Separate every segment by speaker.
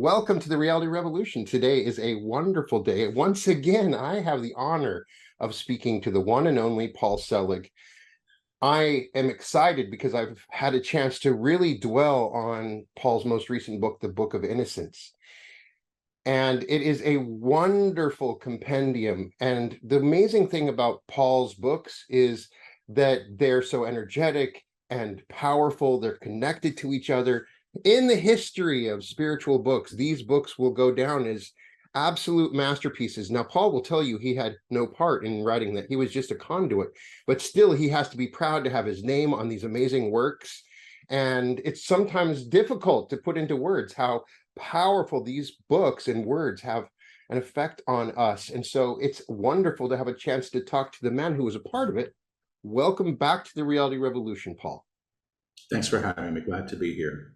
Speaker 1: Welcome to the Reality Revolution. Today is a wonderful day. Once again, I have the honor of speaking to the one and only Paul Selig. I am excited because I've had a chance to really dwell on Paul's most recent book, the Book of Innocence. And it is a wonderful compendium. And the amazing thing about Paul's books is that they're so energetic and powerful. They're connected to each other. In the history of spiritual books, these books will go down as absolute masterpieces. Now, Paul will tell you he had no part in writing that. He was just a conduit, but still he has to be proud to have his name on these amazing works. And it's sometimes difficult to put into words how powerful these books and words have an effect on us. And so it's wonderful to have a chance to talk to the man who was a part of it. Welcome back to the Reality Revolution, Paul.
Speaker 2: Thanks for having me. Glad to be here.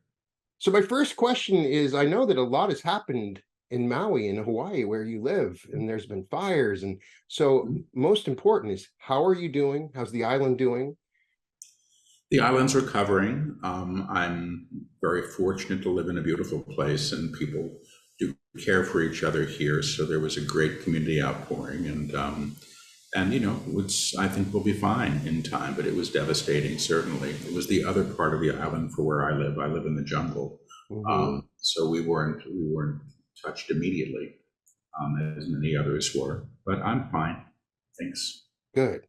Speaker 1: So my first question is, I know that a lot has happened in Maui, in Hawaii, where you live, and there's been fires. And so most important is, how are you doing? How's the island doing?
Speaker 2: The island's recovering. I'm very fortunate to live in a beautiful place, and people do care for each other here. So there was a great community outpouring, and you know, I think we'll be fine in time, but it was devastating, certainly. It was the other part of the island for where I live. I live in the jungle. So we weren't touched immediately, as many others were, but I'm fine. Thanks.
Speaker 1: Good.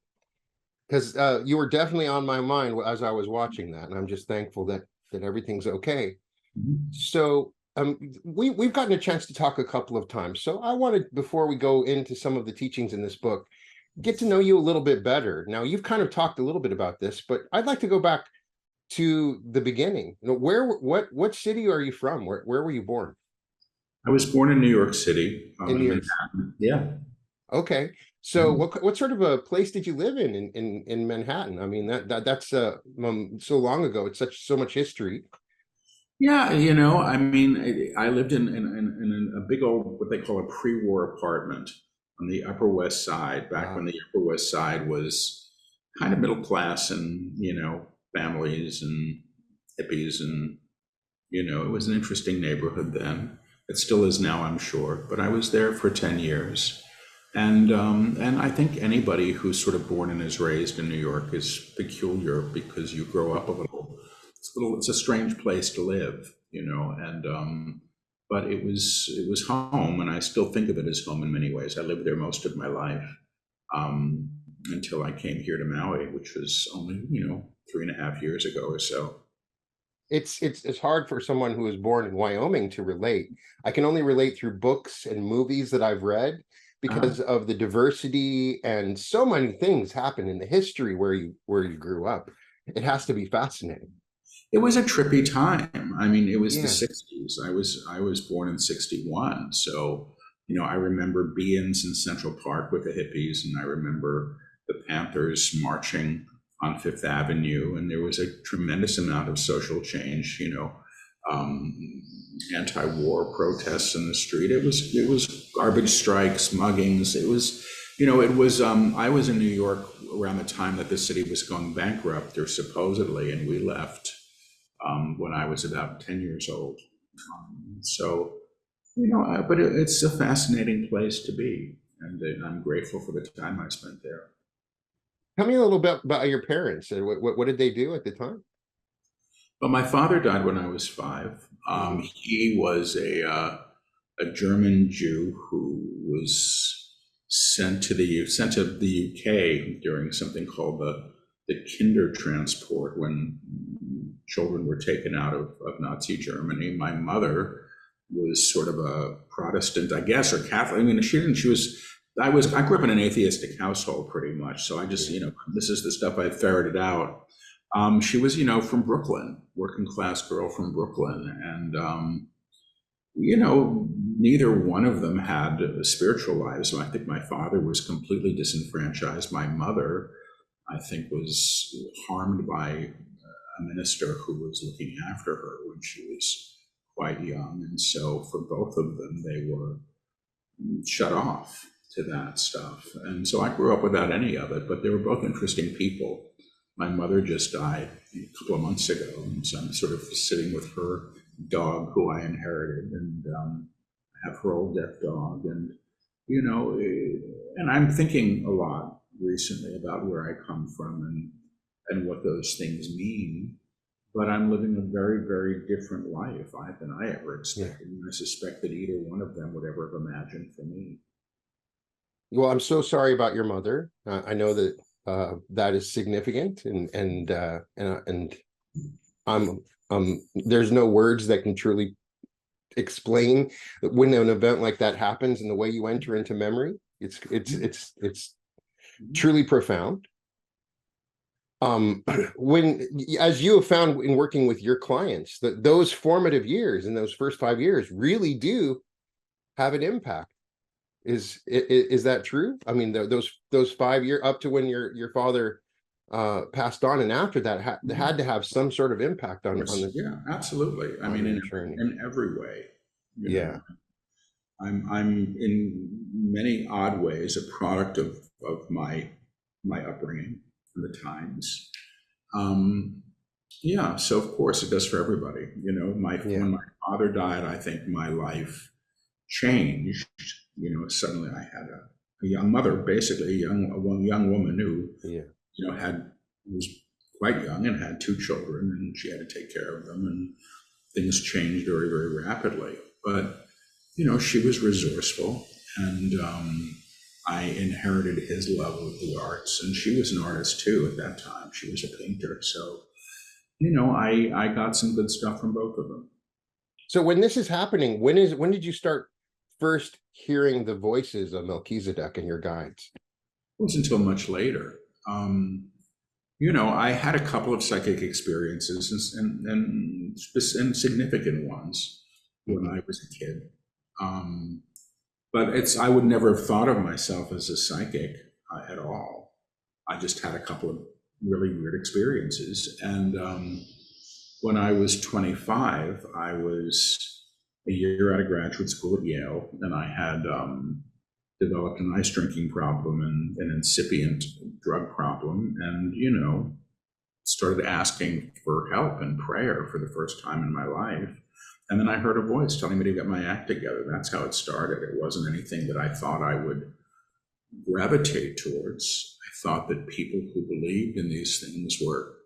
Speaker 1: Because you were definitely on my mind as I was watching that, and I'm just thankful that everything's okay. So we've gotten a chance to talk a couple of times. So I wanted, before we go into some of the teachings in this book, get to know you a little bit better. Now, you've kind of talked a little bit about this, but I'd like to go back to the beginning. What city are you from? Where were you born?
Speaker 2: I was born in New York City,
Speaker 1: In New York.
Speaker 2: Manhattan. Yeah.
Speaker 1: Okay. So what sort of a place did you live in Manhattan? I mean, that's so long ago. It's so much history.
Speaker 2: Yeah, you know, I mean, I lived in a big old, what they call a pre-war apartment on the Upper West Side, back when the Upper West Side was kind of middle class and, you know, families and hippies, and, you know, it was an interesting neighborhood then. It still is now, I'm sure, but I was there for 10 years. And I think anybody who's sort of born and is raised in New York is peculiar, because you grow up it's a strange place to live, you know, and but it was home, and I still think of it as home in many ways. I lived there most of my life, until I came here to Maui, which was only, you know, 3.5 years ago or so.
Speaker 1: It's hard for someone who was born in Wyoming to relate. I can only relate through books and movies that I've read, because of the diversity, and so many things happen in the history where you grew up. It has to be fascinating.
Speaker 2: It was a trippy time. I mean, it was the 60s. I was born in 61. So, you know, I remember be-ins in Central Park with the hippies, and I remember the Panthers marching on Fifth Avenue, and there was a tremendous amount of social change, you know, anti-war protests in the street. It was garbage strikes, muggings. It was, you know, I was in New York around the time that the city was going bankrupt, or supposedly, and we left when I was about 10 years old. So, you know, but it's a fascinating place to be, and I'm grateful for the time I spent there.
Speaker 1: Tell me a little bit about your parents. What did they do at the time?
Speaker 2: Well, my father died when I was 5. He was a German Jew who was sent to the UK during something called the Kinder transport, when children were taken out of Nazi Germany. My mother was sort of a Protestant, I guess, or Catholic. I mean, I grew up in an atheistic household pretty much. So I just, you know, this is the stuff I ferreted out. She was, you know, from Brooklyn, working class girl from Brooklyn. And, you know, neither one of them had spiritual lives. So I think my father was completely disenfranchised. My mother, I think, was harmed by a minister who was looking after her when she was quite young. And so for both of them, they were shut off to that stuff. And so I grew up without any of it, but they were both interesting people. My mother just died a couple of months ago, and so I'm sort of sitting with her dog who I inherited, and I have her old deaf dog, and you know, and I'm thinking a lot recently about where I come from and what those things mean. But I'm living a very, very different life than I ever
Speaker 1: Yeah.
Speaker 2: expected, and I suspect that either one of them would ever have imagined for me.
Speaker 1: Well, I'm so sorry about your mother. I know that that is significant, and I'm there's no words that can truly explain when an event like that happens and the way you enter into memory. It's truly profound. When, as you have found in working with your clients, that those formative years and those first 5 years really do have an impact. Is that true? I mean, those 5 years up to when your father passed on, and after that had to have some sort of impact on the
Speaker 2: Yeah, absolutely. I mean,
Speaker 1: journey.
Speaker 2: in every way, you
Speaker 1: Yeah.
Speaker 2: know, I'm in many odd ways a product of my upbringing and the times. Yeah, so of course it does for everybody. You know, when my father died, I think my life changed. You know, suddenly I had a young mother, basically a young woman who, you know, was quite young and had 2 children, and she had to take care of them, and things changed very, very rapidly. But you know, she was resourceful, and I inherited his love of the arts, and she was an artist too at that time. She was a painter, so you know, I got some good stuff from both of them.
Speaker 1: So when this is happening, when did you start first hearing the voices of Melchizedek and your guides?
Speaker 2: It wasn't until much later. You know, I had a couple of psychic experiences and significant ones when I was a kid. But I would never have thought of myself as a psychic at all. I just had a couple of really weird experiences. And when I was 25, I was a year out of graduate school at Yale, and I had developed an ice drinking problem and an incipient drug problem, and, you know, started asking for help and prayer for the first time in my life. And then I heard a voice telling me to get my act together. That's how it started. It wasn't anything that I thought I would gravitate towards. I thought that people who believed in these things were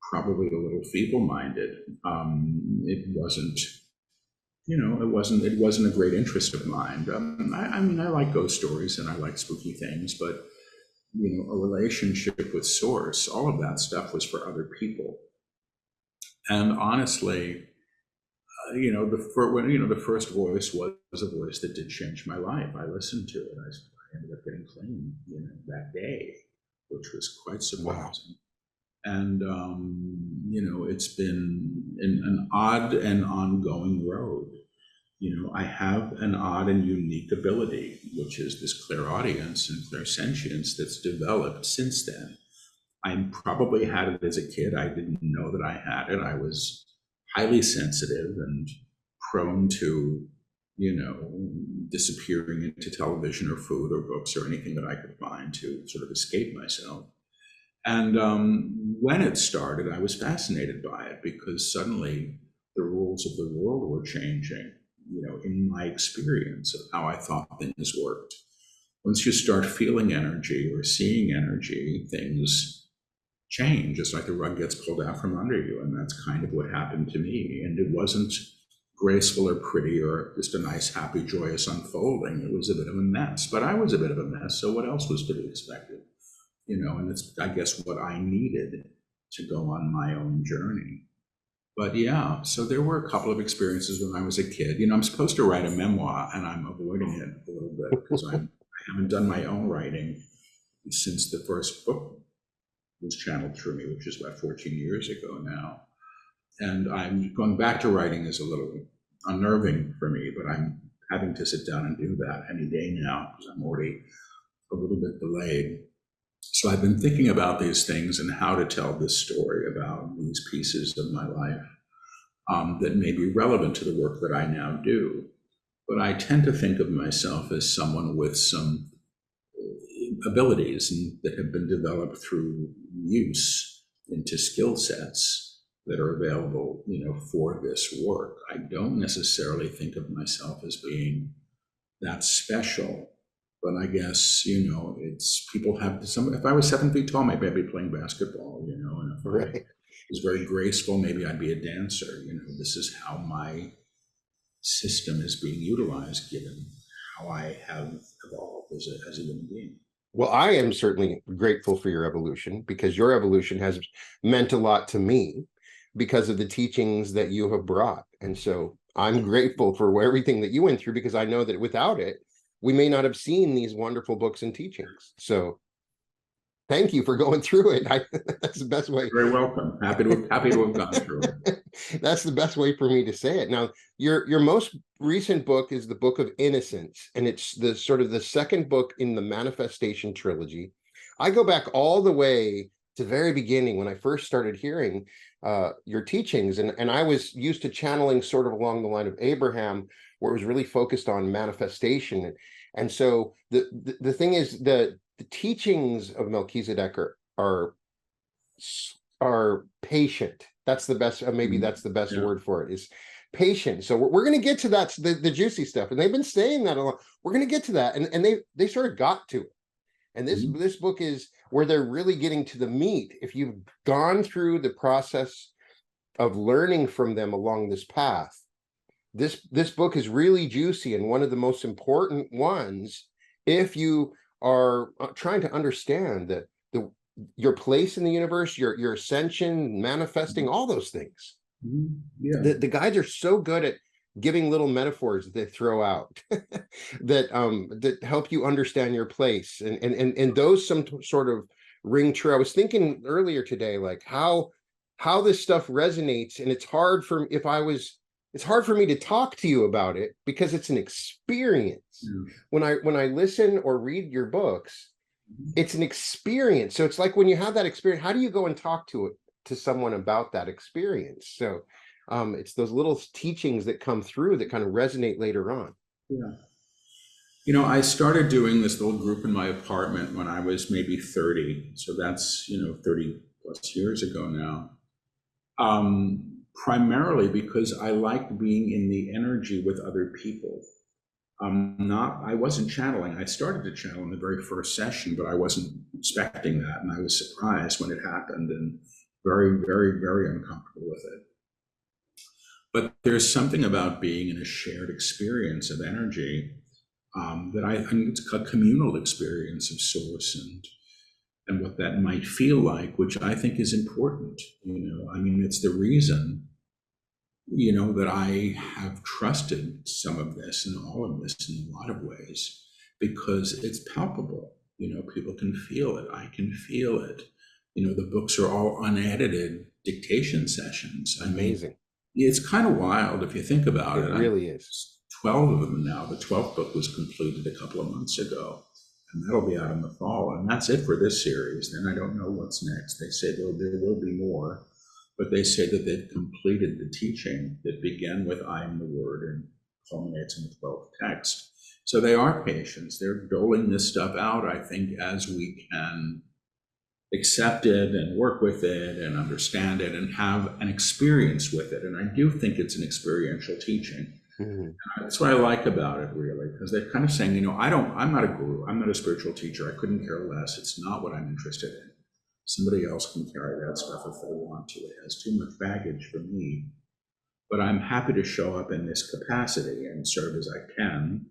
Speaker 2: probably a little feeble-minded. It wasn't, you know, it wasn't a great interest of mine. I mean, I like ghost stories and I like spooky things, but you know, a relationship with Source, all of that stuff was for other people. And honestly, you know, the first voice was a voice that did change my life. I listened to it. I ended up getting clean, you know, that day, which was quite surprising. Wow. And you know, it's been an odd and ongoing road. You know, I have an odd and unique ability, which is this clairaudience and clairsentience that's developed since then. I probably had it as a kid. I didn't know that I had it. I was highly sensitive and prone to, you know, disappearing into television or food or books or anything that I could find to sort of escape myself. And when it started, I was fascinated by it because suddenly the rules of the world were changing, you know, in my experience of how I thought things worked. Once you start feeling energy or seeing energy, things change. It's like the rug gets pulled out from under you. And that's kind of what happened to me. And it wasn't graceful or pretty or just a nice, happy, joyous unfolding. It was a bit of a mess, but I was a bit of a mess. So what else was to be expected? You know, and it's, I guess, what I needed to go on my own journey. But yeah, so there were a couple of experiences when I was a kid. You know, I'm supposed to write a memoir, and I'm avoiding it a little bit because I haven't done my own writing since the first book was channeled through me, which is about 14 years ago now. And I'm going back to writing is a little unnerving for me, but I'm having to sit down and do that any day now because I'm already a little bit delayed. So I've been thinking about these things and how to tell this story about these pieces of my life that may be relevant to the work that I now do. But I tend to think of myself as someone with some abilities that have been developed through use into skill sets that are available, for this work. I don't necessarily think of myself as being that special, but I guess, it's people have some. If I was 7 feet tall, maybe I'd be playing basketball, and if I
Speaker 1: Right.
Speaker 2: was very graceful, maybe I'd be a dancer. This is how my system is being utilized given how I have evolved as a human being.
Speaker 1: Well, I am certainly grateful for your evolution, because your evolution has meant a lot to me because of the teachings that you have brought. And so I'm grateful for everything that you went through, because I know that without it, we may not have seen these wonderful books and teachings. So thank you for going through it. That's the best way.
Speaker 2: Very welcome. Happy to have gone through it.
Speaker 1: That's the best way for me to say it. Now, your most recent book is the Book of Innocence, and it's the sort of the second book in the Manifestation trilogy. I go back all the way to the very beginning when I first started hearing your teachings, and I was used to channeling sort of along the line of Abraham, where it was really focused on manifestation. And so the thing is, the teachings of Melchizedek are patient. That's the best, maybe that's the best word for it, is patient. So we're going to get to that, the juicy stuff, and they've been saying that a lot. We're going to get to that, and they sort of got to it. And this book is where they're really getting to the meat. If you've gone through the process of learning from them along this path, this book is really juicy, and one of the most important ones if you are trying to understand that your place in the universe, your ascension, manifesting, all those things.
Speaker 2: Yeah.
Speaker 1: The guides are so good at giving little metaphors that they throw out that help you understand your place, and those some sort of ring true. I was thinking earlier today, like how this stuff resonates, and it's hard for me to talk to you about it because it's an experience. When I listen or read your books, it's an experience. So it's like when you have that experience, how do you go and talk to someone about that experience? So it's those little teachings that come through that kind of resonate later on.
Speaker 2: Yeah. I started doing this little group in my apartment when I was maybe 30. So that's, 30 plus years ago now. Primarily because I liked being in the energy with other people. I wasn't channeling. I started to channel in the very first session, but I wasn't expecting that. And I was surprised when it happened and very, very, very uncomfortable with it. But there's something about being in a shared experience of energy that I think it's a communal experience of source and what that might feel like, which I think is important. It's the reason that I have trusted some of this and all of this in a lot of ways, because it's palpable. People can feel it. I can feel it. The books are all unedited dictation sessions.
Speaker 1: Amazing.
Speaker 2: It's kind of wild if you think about it.
Speaker 1: It really is.
Speaker 2: 12 of them now. The 12th book was completed a couple of months ago, and that'll be out in the fall. And that's it for this series. Then I don't know what's next. They say there will be more. But they say that they've completed the teaching that began with I am the Word and culminates in the 12th text. So they are patients. They're doling this stuff out, I think, as we can accept it and work with it and understand it and have an experience with it. And I do think it's an experiential teaching. That's what I like about it, really, because they're kind of saying, I'm not a guru. I'm not a spiritual teacher. I couldn't care less. It's not what I'm interested in. Somebody else can carry that stuff if they want to. It has too much baggage for me. But I'm happy to show up in this capacity and serve as I can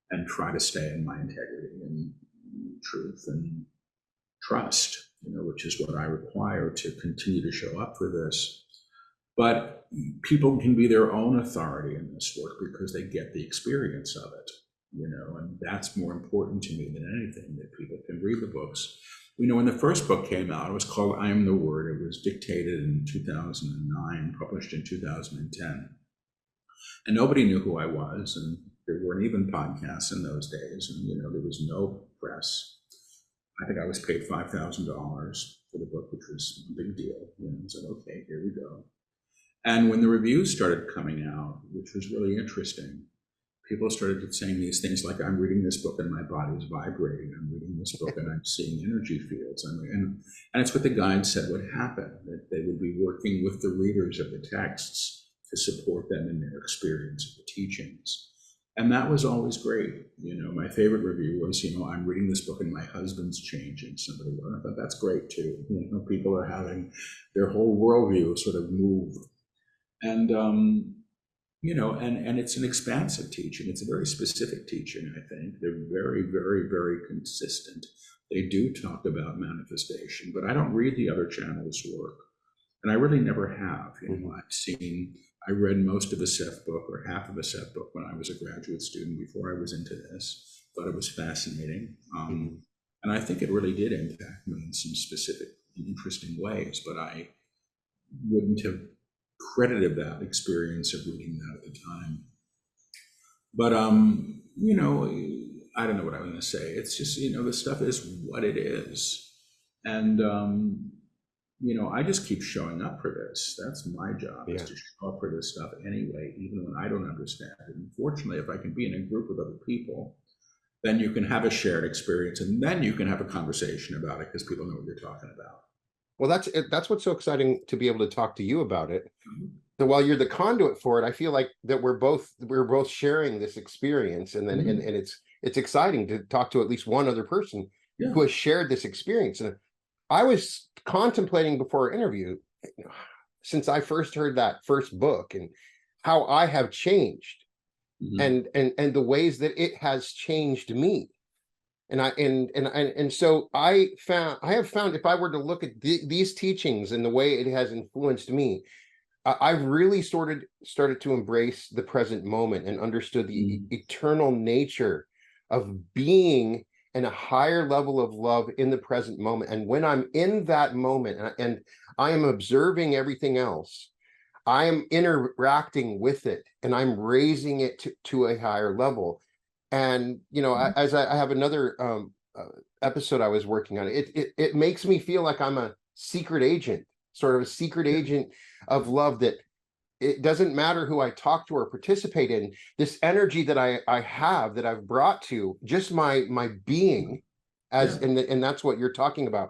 Speaker 2: and try to stay in my integrity and truth and trust, which is what I require to continue to show up for this. But people can be their own authority in this work because they get the experience of it, and that's more important to me than anything, that people can read the books. When the first book came out, it was called I Am the Word. It was dictated in 2009, published in 2010. And nobody knew who I was, and there weren't even podcasts in those days, and there was no press. I think I was paid $5,000 for the book, which was a big deal. I said, okay, here we go. And when the reviews started coming out, which was really interesting, people started saying these things like, I'm reading this book and my body's vibrating. I'm reading this book and I'm seeing energy fields. And it's what the guide said would happen, that they would be working with the readers of the texts to support them in their experience of the teachings. And that was always great. My favorite review was, I'm reading this book and my husband's changing. Somebody wrote, I thought that's great too. People are having their whole worldview sort of move. And, and it's an expansive teaching. It's a very specific teaching, I think. They're very, very, very consistent. They do talk about manifestation, but I don't read the other channels' work. And I really never have. I read most of a Seth book or half of a Seth book when I was a graduate student before I was into this. Thought it was fascinating. And I think it really did impact me in some specific, interesting ways, but I wouldn't have credited that experience of reading that at the time. But, I don't know what I'm going to say. It's just, the stuff is what it is. And, I just keep showing up for this. That's my job, is to show up for this stuff anyway, even when I don't understand it. And fortunately, if I can be in a group with other people, then you can have a shared experience, and then you can have a conversation about it because people know what you're talking about.
Speaker 1: Well, that's what's so exciting, to be able to talk to you about it. So while you're the conduit for it, I feel like that we're both sharing this experience, and then and it's exciting to talk to at least one other person who has shared this experience. And I was contemplating before our interview, since I first heard that first book, and how I have changed, and the ways that it has changed me. And so I have found, if I were to look at these teachings and the way it has influenced me, I've really started to embrace the present moment and understood the eternal nature of being in a higher level of love in the present moment. And when I'm in that moment and I am observing everything else, I am interacting with it and I'm raising it to a higher level. And, as I have another episode I was working on, it makes me feel like I'm a secret agent, sort of a secret agent of love, that it doesn't matter who I talk to or participate in. This energy that I have, that I've brought to just my being, and that's what you're talking about,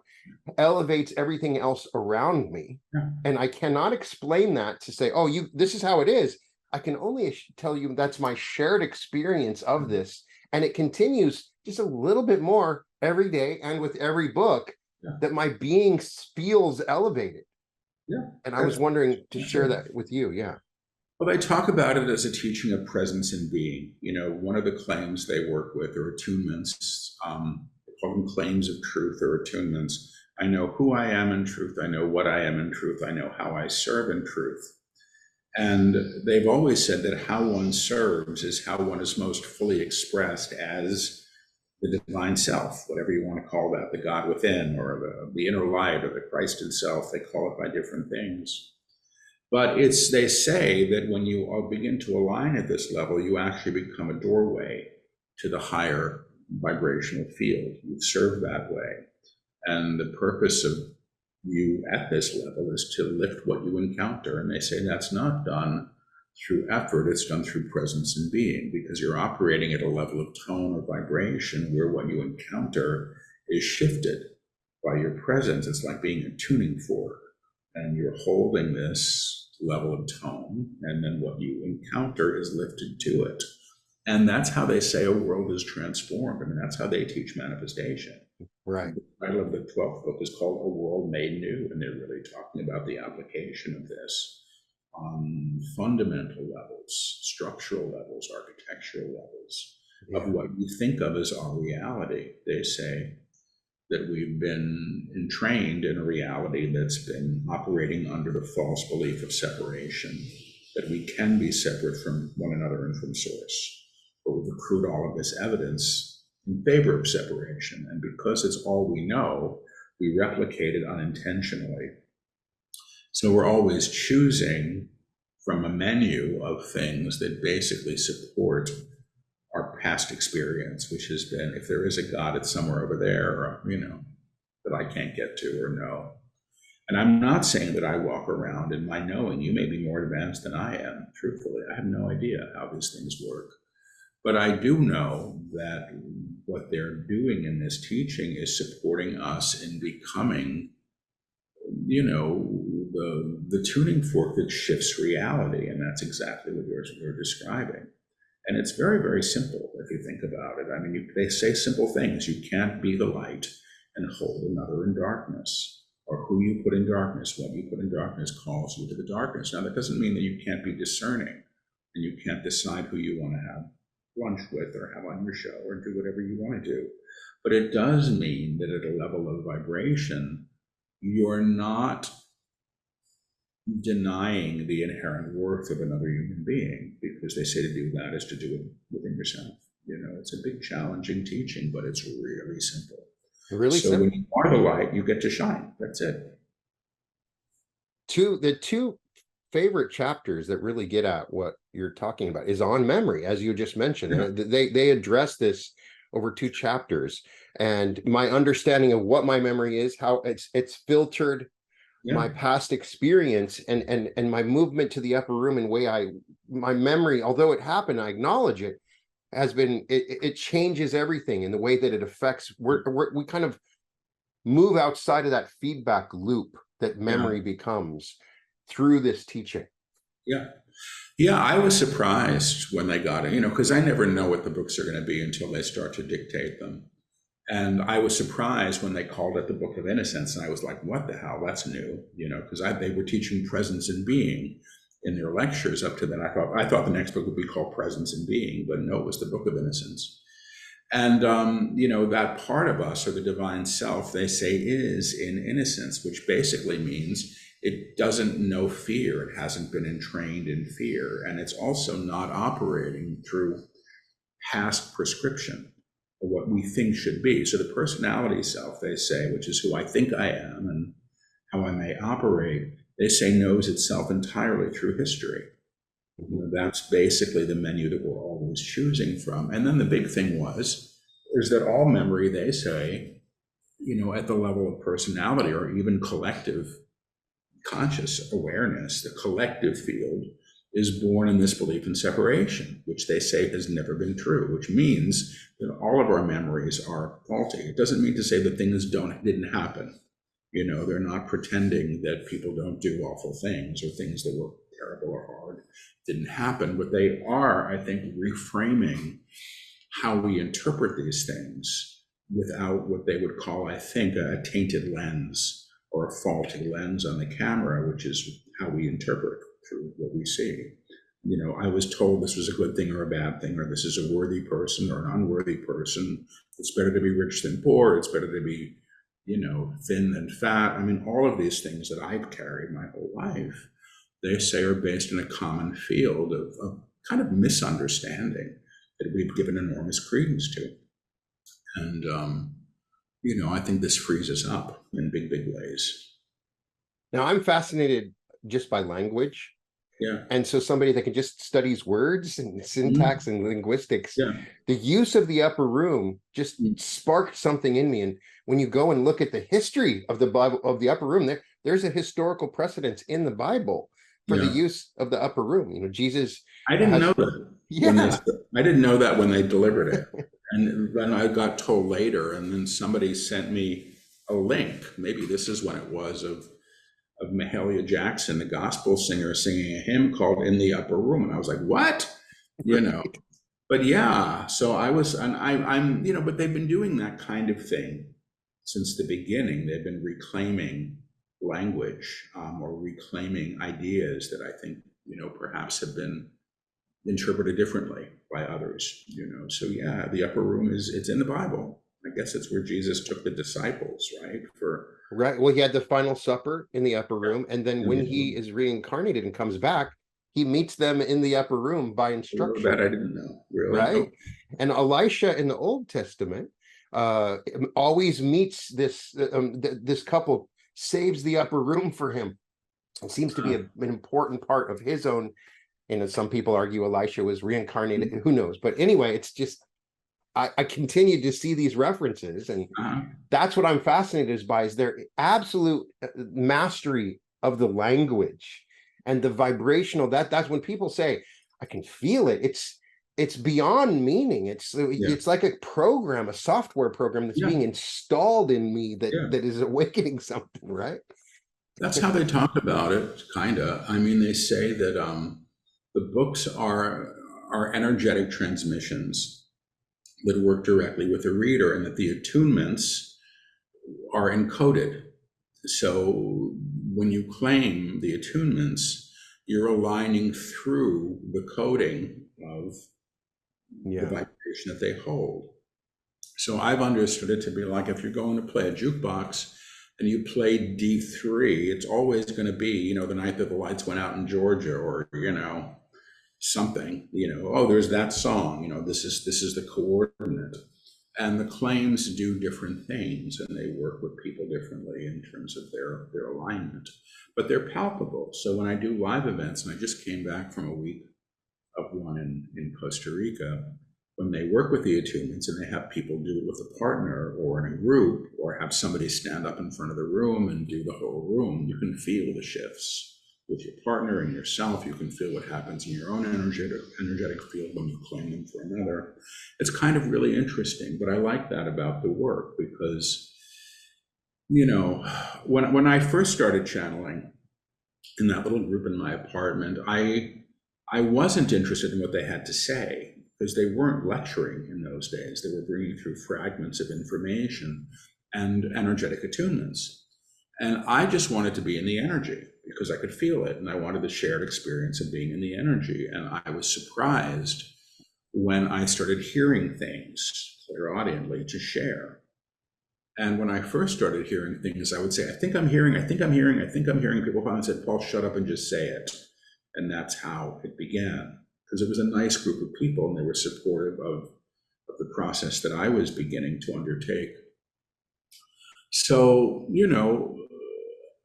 Speaker 1: elevates everything else around me. And I cannot explain that to say, oh, this is how it is. I can only tell you that's my shared experience of this. And it continues just a little bit more every day and with every book, that my being feels elevated. And I was wondering to share that with you.
Speaker 2: Well, they talk about it as a teaching of presence and being. One of the claims they work with are attunements. They call them claims of truth or attunements. I know who I am in truth. I know what I am in truth. I know how I serve in truth. And they've always said that how one serves is how one is most fully expressed as the divine self, whatever you want to call that, the God within, or the inner light, or the Christ itself. They call it by different things. But they say that when you all begin to align at this level, you actually become a doorway to the higher vibrational field. You serve that way. And the purpose of you at this level is to lift what you encounter. And they say that's not done through effort, it's done through presence and being, because you're operating at a level of tone or vibration where what you encounter is shifted by your presence. It's like being a tuning fork, and you're holding this level of tone, and then what you encounter is lifted to it. And that's how they say a world is transformed. I mean, that's how they teach manifestation.
Speaker 1: Right.
Speaker 2: The title of the 12th book is called A World Made New, and they're really talking about the application of this on fundamental levels, structural levels, architectural levels, of what you think of as our reality. They say that we've been entrained in a reality that's been operating under the false belief of separation, that we can be separate from one another and from source. But we've accrued all of this evidence in favor of separation. And because it's all we know, we replicate it unintentionally. So we're always choosing from a menu of things that basically support our past experience, which has been, if there is a God, it's somewhere over there, or, that I can't get to or know. And I'm not saying that I walk around in my knowing. You may be more advanced than I am, truthfully. I have no idea how these things work. But I do know that what they're doing in this teaching is supporting us in becoming, the tuning fork that shifts reality. And that's exactly what you're describing. And it's very, very simple if you think about it. I mean, they say simple things. You can't be the light and hold another in darkness, or who you put in darkness, what you put in darkness calls you to the darkness. Now, that doesn't mean that you can't be discerning and you can't decide who you want to have lunch with or have on your show or do whatever you want to do. But it does mean that at a level of vibration, you're not denying the inherent worth of another human being, because they say to do that is to do it within yourself. It's a big challenging teaching, but it's really simple.
Speaker 1: Really
Speaker 2: so
Speaker 1: simple.
Speaker 2: When you are the light, you get to shine. That's it.
Speaker 1: The two favorite chapters that really get at what you're talking about is on memory, as you just mentioned. Yeah. They address this over 2 chapters, and my understanding of what my memory is, how it's filtered my past experience and my movement to the upper room, and my memory, although it happened, I acknowledge it, has been, it changes everything in the way that it affects. We kind of move outside of that feedback loop that memory becomes through this teaching.
Speaker 2: Yeah, I was surprised when they got it, because I never know what the books are going to be until they start to dictate them. And I was surprised when they called it the Book of Innocence, and I was like, what the hell, that's new, because they were teaching presence and being in their lectures up to that. I thought the next book would be called Presence and Being, but no, it was the Book of Innocence. And, that part of us, or the divine self, they say is in innocence, which basically means it doesn't know fear. It hasn't been entrained in fear. And it's also not operating through past prescription or what we think should be. So the personality self, they say, which is who I think I am and how I may operate, they say knows itself entirely through history. That's basically the menu that we're always choosing from. And then the big thing is that all memory, they say, at the level of personality or even collective conscious awareness, the collective field is born in this belief in separation, which they say has never been true, which means that all of our memories are faulty. It doesn't mean to say that things didn't happen. They're not pretending that people don't do awful things or things that were terrible or hard didn't happen, but they are, I think, reframing how we interpret these things without what they would call, I think, a tainted lens or a faulty lens on the camera, which is how we interpret through what we see. I was told this was a good thing or a bad thing, or this is a worthy person or an unworthy person. It's better to be rich than poor. It's better to be, thin than fat. I mean, all of these things that I've carried my whole life, they say are based in a common field of kind of misunderstanding that we've given enormous credence to. And, I think this frees us up in big, big ways.
Speaker 1: Now, I'm fascinated just by language.
Speaker 2: Yeah.
Speaker 1: And so somebody that can just studies words and syntax and linguistics, the use of the upper room just sparked something in me. And when you go and look at the history of the Bible, of the upper room, there's a historical precedence in the Bible for the use of the upper room. Jesus.
Speaker 2: I didn't know that.
Speaker 1: Yeah.
Speaker 2: I didn't know that when they delivered it. And then I got told later, and then somebody sent me a link. Maybe this is when it was of Mahalia Jackson, the gospel singer, singing a hymn called "In the Upper Room," and I was like, "What?" But yeah. So I was, and I'm, but they've been doing that kind of thing since the beginning. They've been reclaiming language or reclaiming ideas that I think perhaps have been interpreted differently by others. So yeah, the upper room it's in the Bible. I guess it's where Jesus took the disciples, right?
Speaker 1: Right. Well, he had the final supper in the upper room. And then when he is reincarnated and comes back, he meets them in the upper room by instruction.
Speaker 2: That I didn't know. Really?
Speaker 1: Right. And Elisha in the Old Testament always meets this couple, saves the upper room for him. It seems to be an important part of his own. Some people argue Elisha was reincarnated. Who knows? But anyway, it's just, I continue to see these references, and that's what I'm fascinated by, is their absolute mastery of the language and the vibrational. That's when people say, I can feel it. it's beyond meaning.
Speaker 2: Yeah.
Speaker 1: It's like a program, a software program that's
Speaker 2: Yeah.
Speaker 1: being installed in me
Speaker 2: Yeah.
Speaker 1: that is awakening something, right?
Speaker 2: That's how they talk about it, kinda. I mean, they say that the books are energetic transmissions that work directly with the reader, and that the attunements are encoded. So when you claim the attunements, you're aligning through the coding of the
Speaker 1: Yeah.
Speaker 2: vibration that they hold. So I've understood it to be like if you're going to play a jukebox and you play D3, it's always going to be, the night that the lights went out in Georgia, or, something, oh, there's that song, this is the coordinate. And the claims do different things, and they work with people differently in terms of their alignment, but they're palpable. So when I do live events, and I just came back from a week of one in Costa Rica, when they work with the attunements and they have people do it with a partner or in a group, or have somebody stand up in front of the room and do the whole room, you can feel the shifts with your partner and yourself. You can feel what happens in your own energetic field when you claim them for another. It's kind of really interesting, but I like that about the work because, when I first started channeling in that little group in my apartment, I wasn't interested in what they had to say, because they weren't lecturing in those days. They were bringing through fragments of information and energetic attunements. And I just wanted to be in the energy because I could feel it. And I wanted the shared experience of being in the energy. And I was surprised when I started hearing things clairaudiently to share. And when I first started hearing things, I would say, I think I'm hearing, I think I'm hearing, I think I'm hearing. People finally said, Paul, shut up and just say it. And that's how it began, because it was a nice group of people and they were supportive of the process that I was beginning to undertake. So,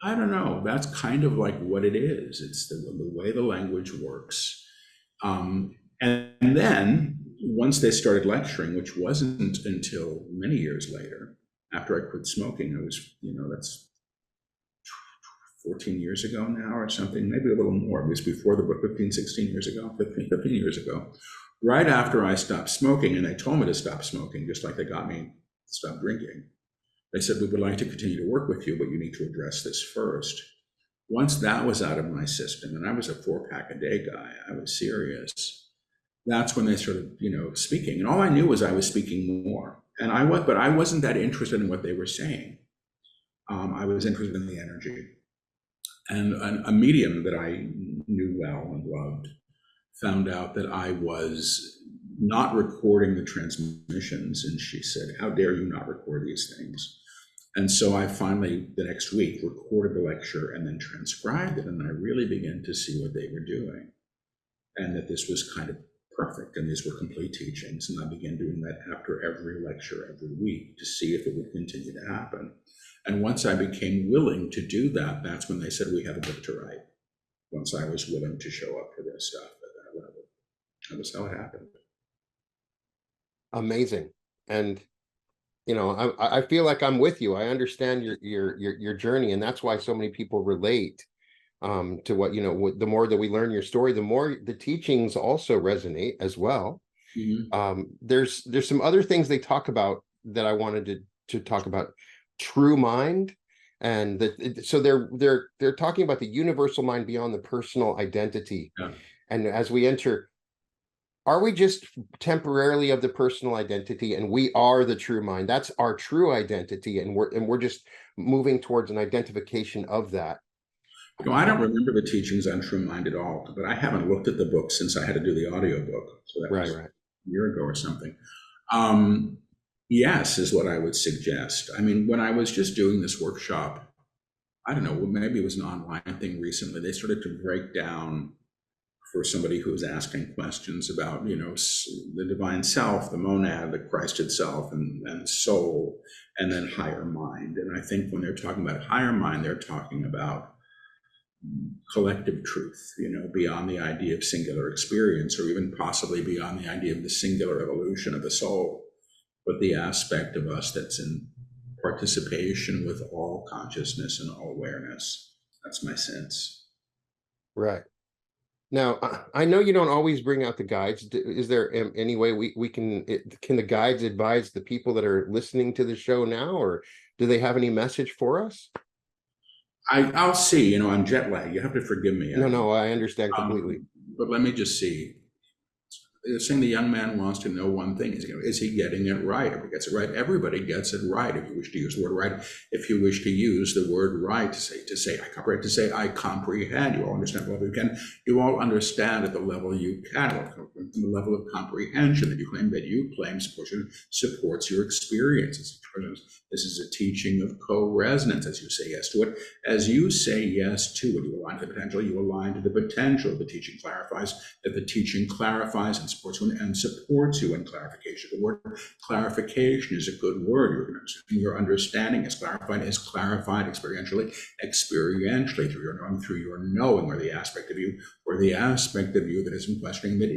Speaker 2: I don't know, that's kind of like what it is. It's the way the language works. And then once they started lecturing, which wasn't until many years later, after I quit smoking, I was, that's 14 years ago now or something, maybe a little more. It was before the book, 15, 16 years ago, 15 years ago. Right after I stopped smoking, and they told me to stop smoking, just like they got me to stop drinking. They said, we would like to continue to work with you, but you need to address this first. Once that was out of my system, and I was a 4-pack a day guy, I was serious. That's when they started, speaking. And all I knew was I was speaking more. And but I wasn't that interested in what they were saying. I was interested in the energy. And a medium that I knew well and loved found out that I was not recording the transmissions. And she said, how dare you not record these things? And so I finally, the next week, recorded the lecture and then transcribed it. And I really began to see what they were doing, and that this was kind of perfect. And these were complete teachings. And I began doing that after every lecture, every week, to see if it would continue to happen. And once I became willing to do that, that's when they said, we have a book to write. Once I was willing to show up for this stuff at that level. That was how it happened.
Speaker 1: Amazing. And I feel like I'm with you. I understand your journey, and that's why so many people relate to what, the more that we learn your story, the more the teachings also resonate as well.
Speaker 2: Mm-hmm.
Speaker 1: There's some other things they talk about that I wanted to talk about. True mind, and so they're talking about the universal mind beyond the personal identity.
Speaker 2: Yeah.
Speaker 1: And as we enter, are we just temporarily of the personal identity, and we are the true mind? That's our true identity, and we're just moving towards an identification of that.
Speaker 2: I don't remember the teachings on true mind at all, but I haven't looked at the book since I had to do the audiobook. So that was
Speaker 1: Right.
Speaker 2: a year ago or something. Yes, is what I would suggest. I mean, when I was just doing this workshop, I don't know, maybe it was an online thing recently, they started to break down for somebody who was asking questions about, the divine self, the monad, the Christ itself, and soul, and then higher mind. And I think when they're talking about higher mind, they're talking about collective truth, beyond the idea of singular experience, or even possibly beyond the idea of the singular evolution of the soul, but the aspect of us that's in participation with all consciousness and all awareness. That's my sense.
Speaker 1: Right. Now, I know you don't always bring out the guides. Is there any way we can the guides advise the people that are listening to the show now, or do they have any message for us?
Speaker 2: I'll see. I'm jet lagged. You have to forgive me,
Speaker 1: No,
Speaker 2: Alan.
Speaker 1: no, I understand completely.
Speaker 2: But let me just see. Saying the young man wants to know one thing: is he getting it right? If he gets it right, everybody gets it right. If you wish to use the word right, if you wish to use the word right to say I comprehend, you all understand the level you can. You all understand at the level you can, the level of comprehension that you claim supports your experiences. This is a teaching of co-resonance. As you say yes to it, as you say yes to it, you align to the potential. You align to the potential. The teaching clarifies that the teaching clarifies and supports you in clarification. The word clarification is a good word. Your understanding is clarified experientially through your knowing, or the aspect of you that isn't questioning, but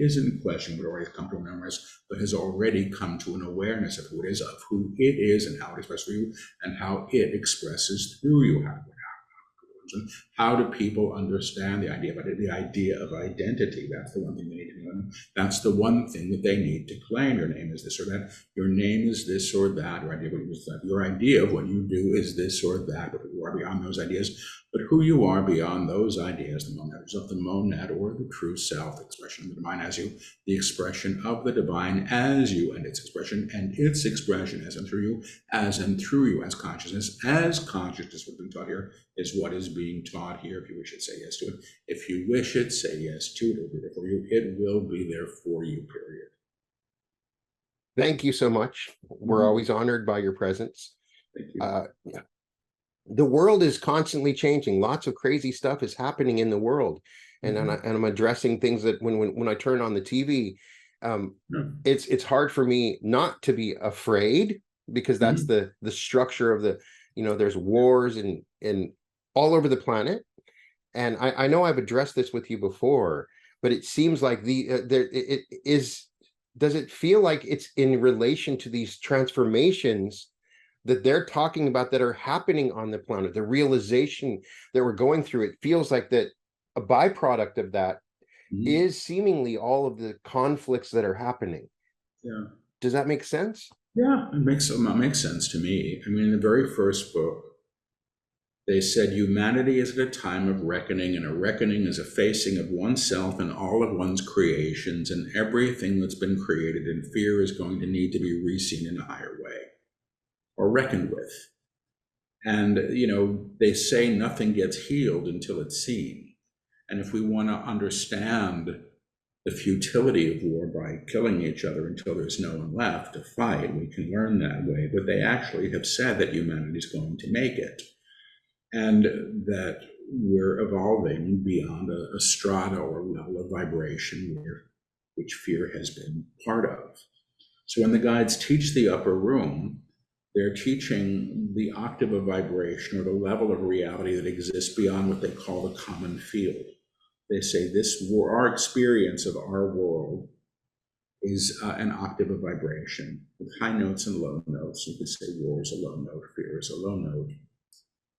Speaker 2: already come to an awareness, but has already come to an awareness of who it is, and how it expresses through you, and how it expresses through you. How do people understand the idea of identity? That's the one thing they need to know. That's the one thing that they need to claim. Your name is this or that. Your name is this or that. Your idea of what you do is this or that. But you are beyond those ideas. But who you are beyond those ideas, the monad of the monad, or the true self, the expression of the divine as you, the expression of the divine as you, and its expression as and through you, as consciousness, what's been taught here is what is being taught here. If you wish it, say yes to it. If you wish it, say yes to it. It will be there for you. It will be there for you, period.
Speaker 1: Thank you so much. We're always honored by your presence.
Speaker 2: Thank you.
Speaker 1: Yeah. The world is constantly changing. Lots of crazy stuff is happening in the world, and I'm addressing things that when I turn on the TV, it's hard for me not to be afraid, because that's the structure of the, there's wars and all over the planet. And I know I've addressed this with you before, but it seems like does it feel like it's in relation to these transformations that they're talking about that are happening on the planet, the realization that we're going through? It feels like that a byproduct of that is seemingly all of the conflicts that are happening.
Speaker 2: Yeah.
Speaker 1: Does that make sense?
Speaker 2: Yeah, it makes sense to me. I mean, in the very first book, they said humanity is at a time of reckoning, and a reckoning is a facing of oneself and all of one's creations, and everything that's been created in fear is going to need to be reseen in a higher way, or reckoned with. And, they say nothing gets healed until it's seen. And if we want to understand the futility of war by killing each other until there's no one left to fight, we can learn that way. But they actually have said that humanity is going to make it, and that we're evolving beyond a strata or level of vibration which fear has been part of. So when the guides teach the upper room, they're teaching the octave of vibration, or the level of reality that exists beyond what they call the common field. They say our experience of our world is an octave of vibration with high notes and low notes. You could say war is a low note, fear is a low note.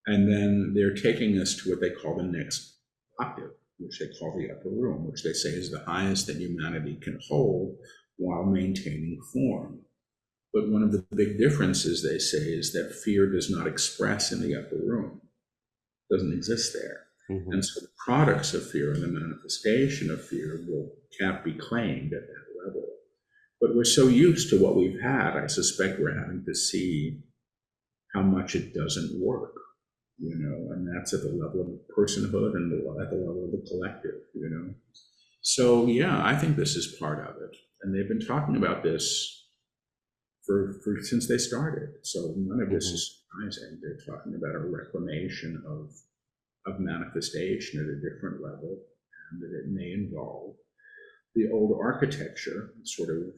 Speaker 2: And then they're taking us to what they call the next octave, which they call the upper room, which they say is the highest that humanity can hold while maintaining form. But one of the big differences, they say, is that fear does not express in the upper room. It doesn't exist there. And so the products of fear and the manifestation of fear can't be claimed at that level. But we're so used to what we've had, I suspect we're having to see how much it doesn't work, and that's at the level of personhood and at the level of the collective, So, yeah, I think this is part of it. And they've been talking about this since they started. So none of this is surprising. They're talking about a reclamation of manifestation at a different level, and that it may involve the old architecture sort of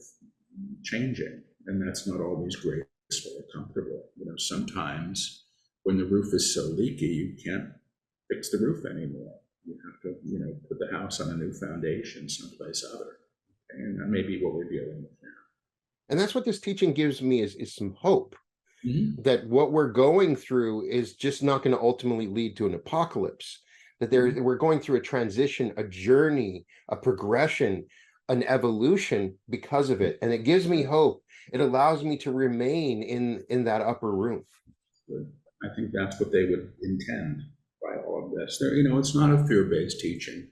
Speaker 2: changing. And that's not always graceful or comfortable. Sometimes when the roof is so leaky, you can't fix the roof anymore. You have to, put the house on a new foundation someplace other. And that may be what we're dealing with now.
Speaker 1: And that's what this teaching gives me is some hope that what we're going through is just not going to ultimately lead to an apocalypse, that we're going through a transition, a journey, a progression, an evolution because of it. And it gives me hope. It allows me to remain in that upper room.
Speaker 2: Good. I think that's what they would intend by all of this. There, it's not a fear-based teaching.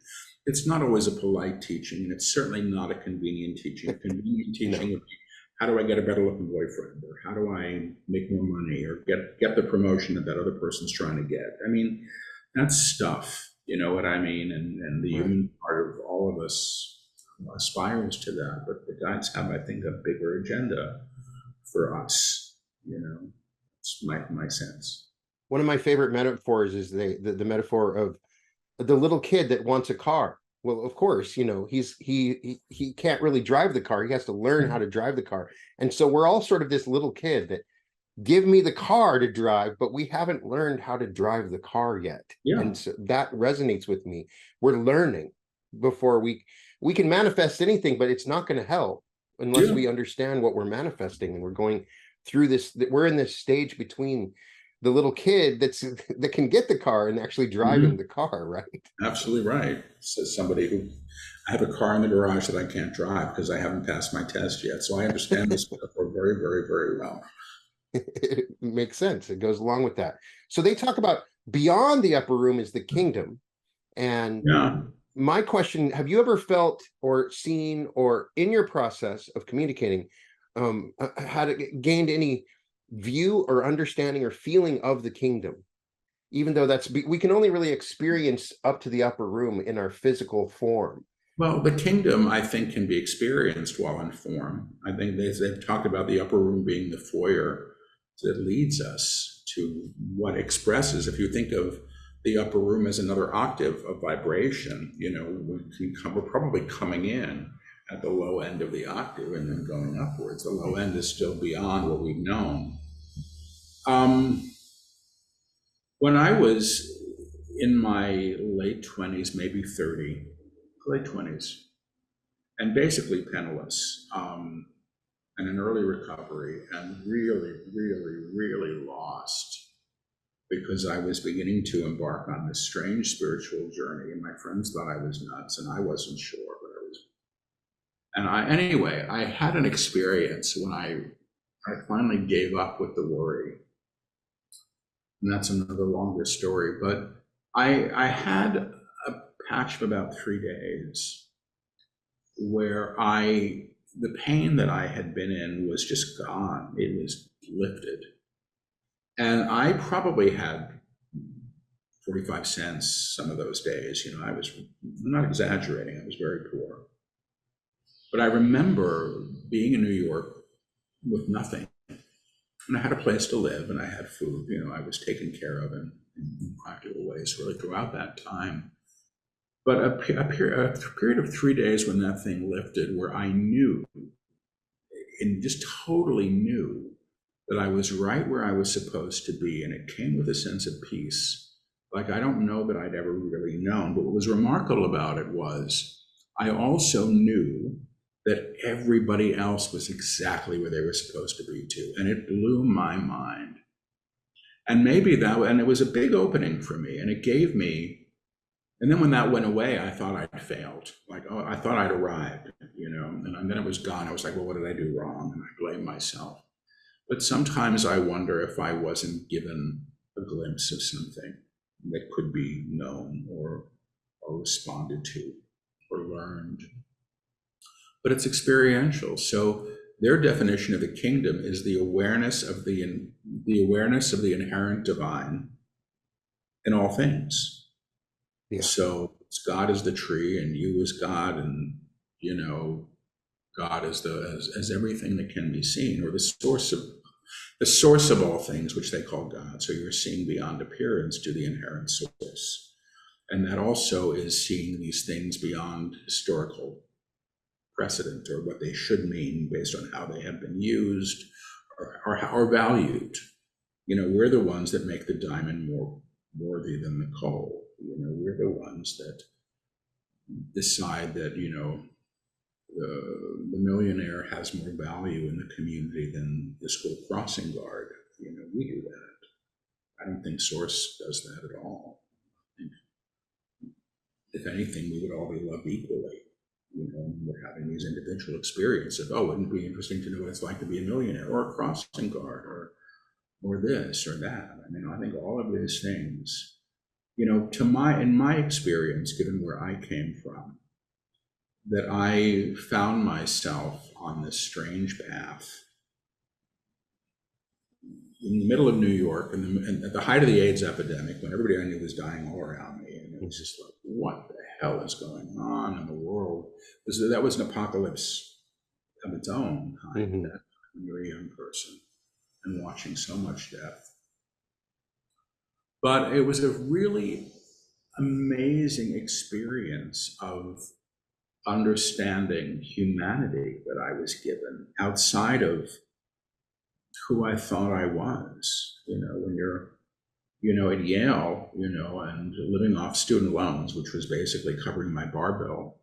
Speaker 2: It's not always a polite teaching, and it's certainly not a convenient teaching. A convenient teaching would be, how do I get a better-looking boyfriend, or how do I make more money, or get the promotion that other person's trying to get? I mean, that's stuff. You know what I mean? And the human part of all of us aspires to that, but the guides have, I think, a bigger agenda for us. It's my sense.
Speaker 1: One of my favorite metaphors is the metaphor of the little kid that wants a car. Well, of course, he can't really drive the car. He has to learn how to drive the car. And so we're all sort of this little kid that give me the car to drive, but we haven't learned how to drive the car yet.
Speaker 2: Yeah.
Speaker 1: And so that resonates with me. We're learning before we can manifest anything, but it's not going to help unless we understand what we're manifesting. And we're going through this, we're in this stage between the little kid that can get the car and actually driving the car, right?
Speaker 2: Absolutely right. Says somebody who, I have a car in the garage that I can't drive because I haven't passed my test yet. So I understand this metaphor very, very, very well.
Speaker 1: It makes sense. It goes along with that. So they talk about beyond the upper room is the kingdom. And my question, have you ever felt or seen or in your process of communicating, had gained any view or understanding or feeling of the kingdom, even though we can only really experience up to the upper room in our physical form?
Speaker 2: Well, the kingdom, I think, can be experienced while in form. I think they've talked about the upper room being the foyer that leads us to what expresses. If you think of the upper room as another octave of vibration, we're probably coming in at the low end of the octave and then going upwards. The low end is still beyond what we've known. When I was in my late 20s, maybe 30, late 20s, and basically penniless, and an early recovery, and really, really, really lost because I was beginning to embark on this strange spiritual journey, and my friends thought I was nuts, and I wasn't sure, but I was. And anyway, I had an experience when I finally gave up with the worry. And that's another longer story, but I had a patch of about 3 days where the pain that I had been in was just gone. It was lifted. And I probably had 45 cents some of those days. I'm not exaggerating, I was very poor. But I remember being in New York with nothing. And I had a place to live and I had food, I was taken care of in practical ways really throughout that time. But a period of 3 days when that thing lifted, where I knew, and just totally knew, that I was right where I was supposed to be, and it came with a sense of peace. Like I don't know that I'd ever really known, but what was remarkable about it was I also knew that everybody else was exactly where they were supposed to be too, and it blew my mind. And and it was a big opening for me, and it gave me. And then when that went away, I thought I'd failed. Like, I thought I'd arrived, and then it was gone. I was like, well, what did I do wrong? And I blamed myself. But sometimes I wonder if I wasn't given a glimpse of something that could be known or responded to or learned. But it's experiential. So their definition of the kingdom is the awareness of the inherent divine in all things. Yeah. So God is the tree, and you is God, and God is as everything that can be seen, or the source of all things, which they call God. So you're seeing beyond appearance to the inherent source, and that also is seeing these things beyond historical precedent or what they should mean based on how they have been used or valued. We're the ones that make the diamond more worthy than the coal. We're the ones that decide that, the millionaire has more value in the community than the school crossing guard. We do that. I don't think Source does that at all. I think if anything, we would all be loved equally. We're having these individual experiences of, oh, wouldn't it be interesting to know what it's like to be a millionaire or a crossing guard or this or that. I think all of these things, in my experience, given where I came from, that I found myself on this strange path in the middle of New York, and at the height of the AIDS epidemic, when everybody I knew was dying all around me, and it was just like, what the hell is going on in the world? That was an apocalypse of its own kind, that when you're a young person and watching so much death. But it was a really amazing experience of understanding humanity that I was given outside of who I thought I was. When you're, at Yale, and living off student loans, which was basically covering my bar bill,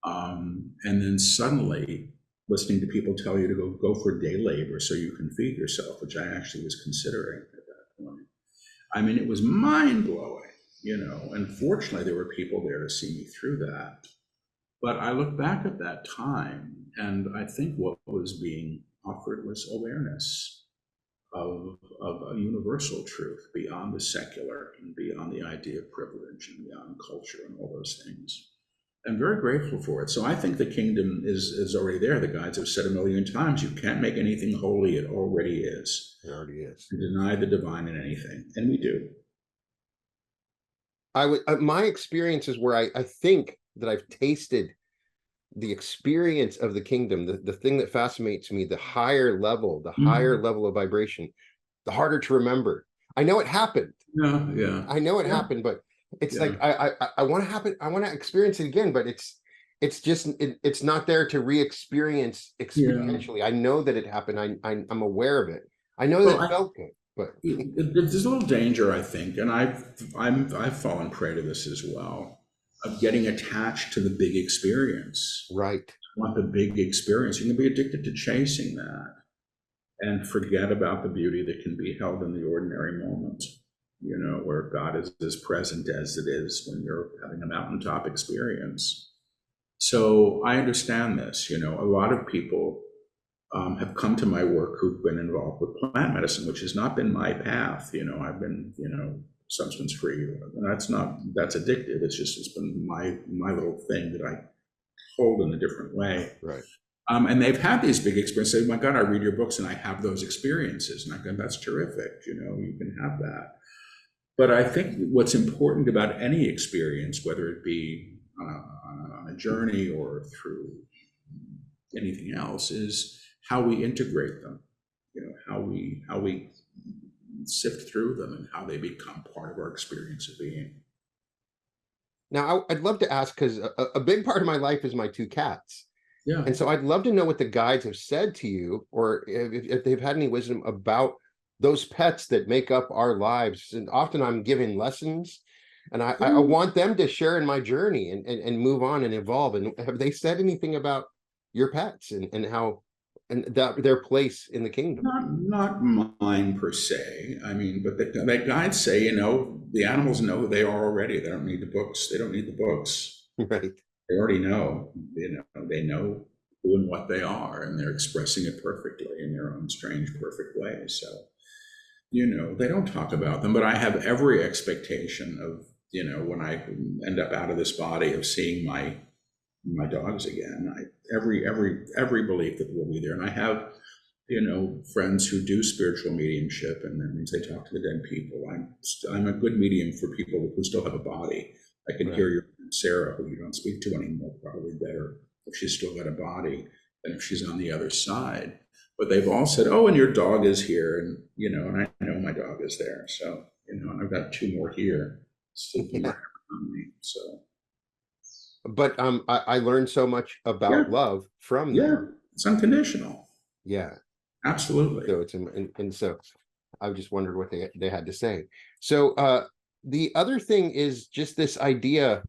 Speaker 2: and then suddenly listening to people tell you to go for day labor so you can feed yourself, which I actually was considering at that point. It was mind-blowing, and fortunately there were people there to see me through that. But I look back at that time, and I think what was being offered was awareness of a universal truth beyond the secular and beyond the idea of privilege and beyond culture and all those things. I'm very grateful for it. So I think the kingdom is already there. The guides have said a million times, you can't make anything holy. It already is.
Speaker 1: It already is.
Speaker 2: To deny the divine in anything. And we do.
Speaker 1: My experience is where I think that I've tasted the experience of the kingdom, the thing that fascinates me, the higher level of vibration, the harder to remember. I know it happened.
Speaker 2: Yeah.
Speaker 1: I know it happened, but it's like I want to experience it again, but it's just it's not there to re-experience experientially. I know that it happened. I'm aware of it. I know that it felt good, but
Speaker 2: there's a little danger, I think, and I've fallen prey to this as well, of getting attached to the big experience.
Speaker 1: Right.
Speaker 2: I want the big experience. You can be addicted to chasing that and forget about the beauty that can be held in the ordinary moment, where God is as present as it is when you're having a mountaintop experience. So I understand this. A lot of people have come to my work who've been involved with plant medicine, which has not been my path. I've been, substance free. That's addictive. It's been my little thing that I hold in a different way.
Speaker 1: Right.
Speaker 2: And they've had these big experiences. Say, my God, I read your books and I have those experiences. And I go, that's terrific. You can have that. But I think what's important about any experience, whether it be on a journey or through anything else, is how we integrate them. How we sift through them and how they become part of our experience of being.
Speaker 1: Now, I'd love to ask, because a big part of my life is my two cats.
Speaker 2: Yeah.
Speaker 1: And so I'd love to know what the guides have said to you, or if they've had any wisdom about those pets that make up our lives. And often I'm giving lessons, and I want them to share in my journey and move on and evolve. And have they said anything about your pets and how their place in the kingdom?
Speaker 2: Not mine per se. But the guides say, the animals know who they are already. They don't need the books. They don't need the books.
Speaker 1: Right.
Speaker 2: They already know. They know who and what they are, and they're expressing it perfectly in their own strange, perfect way. So, they don't talk about them, but I have every expectation of, when I end up out of this body, of seeing my dogs again. Every belief that we'll be there. And I have, friends who do spiritual mediumship, and that means they talk to the dead people. I'm a good medium for people who still have a body. I can hear your friend Sarah, who you don't speak to anymore, probably better if she's still got a body than if she's on the other side. But they've all said, oh, and your dog is here. And, and I know my dog is there. So, and I've got two more here sleeping on me. So.
Speaker 1: But I learned so much about love from them.
Speaker 2: It's unconditional.
Speaker 1: Yeah,
Speaker 2: absolutely.
Speaker 1: So it's and so I just wondered what they had to say. So the other thing is just this idea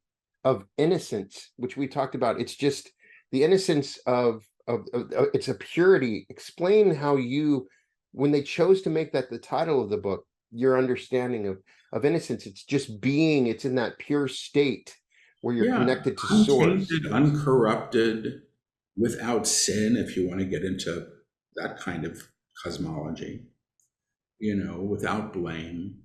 Speaker 1: of innocence, which we talked about. It's just the innocence of it's a purity. Explain how when they chose to make that the title of the book, your understanding of innocence. It's just being. It's in that pure state where you're
Speaker 2: Yeah,
Speaker 1: connected to source.
Speaker 2: untainted, uncorrupted, without sin, if you want to get into that kind of cosmology, without blame.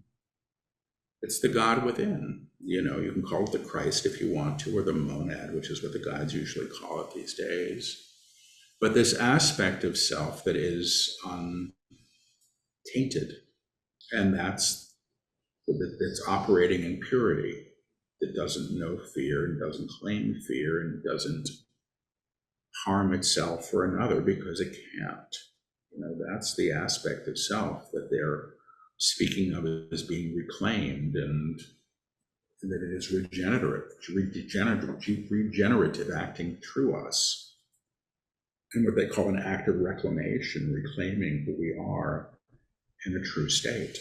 Speaker 2: It's the God within. You can call it the Christ if you want to, or the monad, which is what the guides usually call it these days. But this aspect of self that is untainted, and that's operating in purity, that doesn't know fear and doesn't claim fear and doesn't harm itself or another because it can't. That's the aspect of self that they're speaking of as being reclaimed, and that it is regenerative, acting through us, and what they call an act of reclamation, reclaiming who we are in a true state,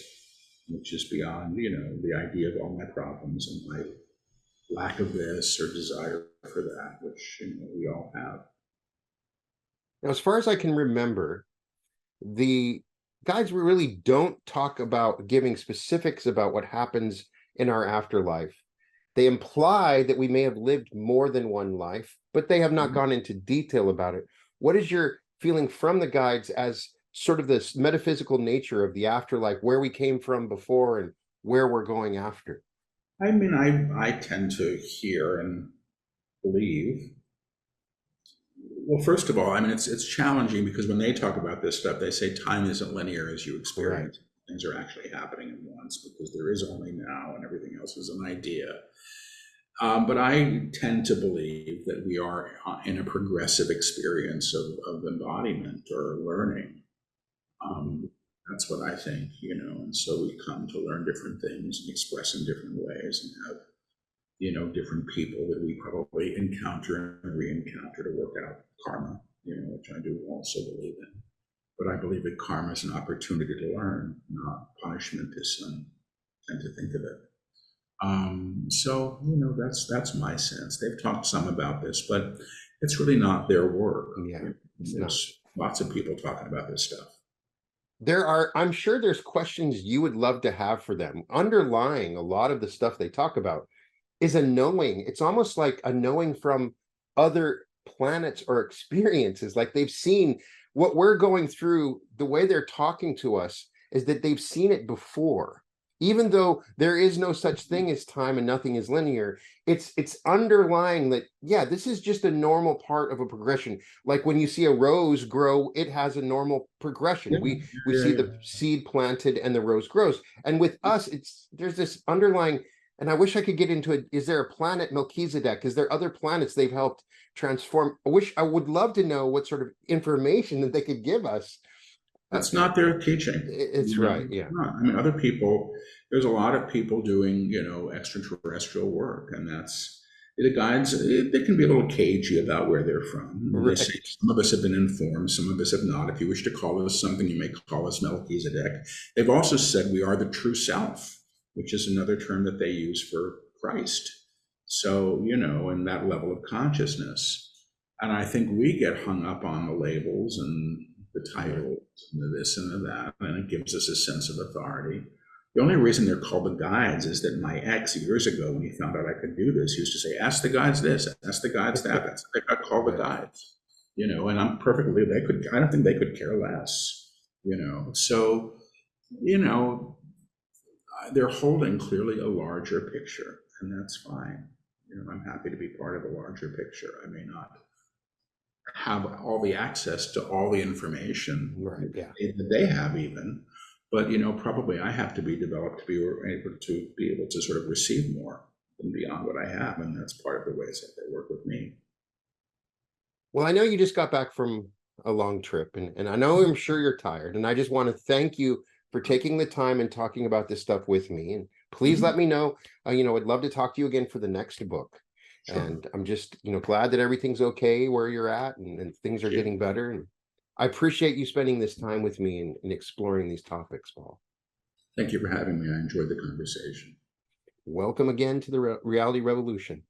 Speaker 2: which is beyond, the idea of all my problems and my lack of this or desire for that, which we all have.
Speaker 1: Now, as far as I can remember, the guides really don't talk about giving specifics about what happens in our afterlife. They imply that we may have lived more than one life, but they have not gone into detail about it. What is your feeling from the guides as sort of this metaphysical nature of the afterlife, where we came from before and where we're going after?
Speaker 2: I mean, I tend to hear and believe. Well, first of all, I mean, it's challenging because when they talk about this stuff, they say time isn't linear as you experience. Right. Things are actually happening at once because there is only now and everything else is an idea. But I tend to believe that we are in a progressive experience of embodiment or learning. That's what I think, and so we come to learn different things and express in different ways and have, different people that we probably encounter and re-encounter to work out karma, which I do also believe in. But I believe that karma is an opportunity to learn, not punishment, as some tend to think of it. So, that's my sense. They've talked some about this, but it's really not their work.
Speaker 1: Yeah,
Speaker 2: there's lots of people talking about this stuff.
Speaker 1: I'm sure there's questions you would love to have for them. Underlying a lot of the stuff they talk about is a knowing. It's almost like a knowing from other planets or experiences. Like they've seen what we're going through. The way they're talking to us is that they've seen it before. Even though there is no such thing as time and nothing is linear, it's underlying that, yeah, this is just a normal part of a progression. Like when you see a rose grow, it has a normal progression. We see the seed planted and the rose grows. And with us, there's this underlying, and I wish I could get into it. Is there a planet Melchizedek? Is there other planets they've helped transform? I would love to know what sort of information that they could give us.
Speaker 2: That's not their teaching.
Speaker 1: It's right, yeah.
Speaker 2: I mean, other people, there's a lot of people doing, extraterrestrial work, and that's, the guides, they can be a little cagey about where they're from. Right. They say some of us have been informed, some of us have not. If you wish to call us something, you may call us Melchizedek. They've also said we are the true self, which is another term that they use for Christ. So, in that level of consciousness. And I think we get hung up on the labels and the titles and the this and the that, and it gives us a sense of authority. The only reason they're called the guides is that my ex years ago, when he found out I could do this, he used to say, ask the guides this, ask the guides that. That's what they got called the guides, and I'm perfectly, I don't think they could care less, so, they're holding clearly a larger picture, and that's fine. I'm happy to be part of a larger picture. I may not have all the access to all the information that they have even, but probably I have to be developed to be able to sort of receive more than beyond what I have, and that's part of the ways that they work with me.
Speaker 1: Well, I know you just got back from a long trip, and I know I'm sure you're tired, and I just want to thank you for taking the time and talking about this stuff with me. And please let me know, I'd love to talk to you again for the next book. Sure. And I'm just, glad that everything's okay where you're at and things are getting better. And I appreciate you spending this time with me and exploring these topics, Paul.
Speaker 2: Thank you for having me. I enjoyed the conversation.
Speaker 1: Welcome again to the Reality Revolution.